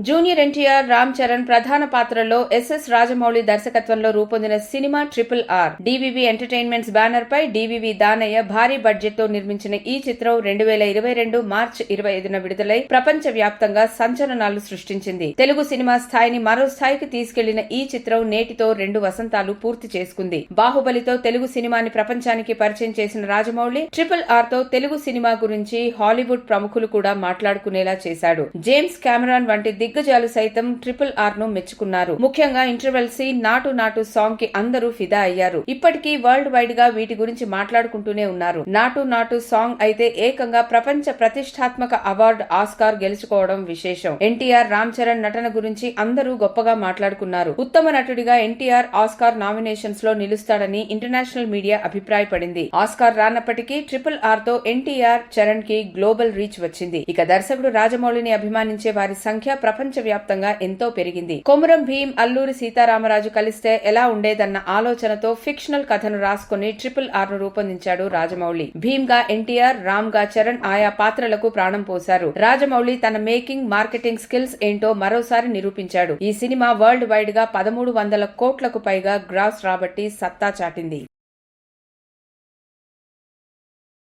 Junior NTR, Ram Charan ప్రధాన పాత్రల్లో SS Rajamouli దర్శకత్వంలో రూపొందిన cinema RRR. DVV entertainments banner పై డివివి దానయ్య భారీ బడ్జెట్ తో నిర్మించిన ఈ చిత్రం 2022 మార్చి 25న విడుదలై ప్రపంచ వ్యాప్తంగా సంచలనాలు సృష్టించింది. తెలుగు సినిమా స్థాయిని మరో స్థాయికి తీసుకెళ్లిన ఈ చిత్రం నేటితో 2 వసంతాలు పూర్తి చేసుకుంది. బాహుబలితో తెలుగు సినిమాని ప్రపంచానికి పరిచయం చేసిన రాజమౌళి RRR తో తెలుగు సినిమా గురించి హాలీవుడ్ ప్రముఖులు కూడా మాట్లాడుకునేలా చేశాడు. జేమ్స్ కెమెరాన్ వంటి దిగ్గజాలు సైతం RRR ను మెచ్చుకున్నారు. ముఖ్యంగా ఇంటర్వెల్ సీన్, నాటు నాటు సాంగ్ కి అందరూ ఫిదా అయ్యారు. ఇప్పటికీ వరల్డ్ వైడ్ గా వీటి గురించి మాట్లాడుకుంటూనే ఉన్నారు. నాటు నాటు సాంగ్ అయితే ఏకంగా ప్రపంచ ప్రతిష్టాత్మక అవార్డు ఆస్కార్ గెలుచుకోవడం విశేషం. ఎన్టీఆర్, రామ్ చరణ్ నటన గురించి అందరూ గొప్పగా మాట్లాడుకున్నారు. ఉత్తమ నటుడిగా ఎన్టీఆర్ ఆస్కార్ నామినేషన్స్ లో నిలుస్తాడని ఇంటర్నేషనల్ మీడియా అభిప్రాయపడింది. ఆస్కార్ రానప్పటికీ RRR తో ఎన్టీఆర్, చరణ్ కి గ్లోబల్ రీచ్ వచ్చింది. ఇక దర్శకుడు రాజమౌళిని అభిమానించే వారి సంఖ్య ప్రపంచ వ్యాప్తంగా ఎంతో పెరిగింది. కొమురం భీం, అల్లూరి సీతారామరాజు కలిస్తే ఎలా ఉండేదన్న ఆలోచనతో ఫిక్షనల్ కథను రాసుకుని RRR ను రూపొందించాడు రాజమౌళి. భీమ్ గా ఎన్టీఆర్, రామ్ గా చరణ్ ఆయా పాత్రలకు ప్రాణం పోశారు. రాజమౌళి తన మేకింగ్, మార్కెటింగ్ స్కిల్స్ ఏంటో మరోసారి నిరూపించాడు. ఈ సినిమా వరల్డ్ వైడ్ గా 1300 కోట్లకు పైగా గ్రాస్ రాబట్టి సత్తా చాటింది.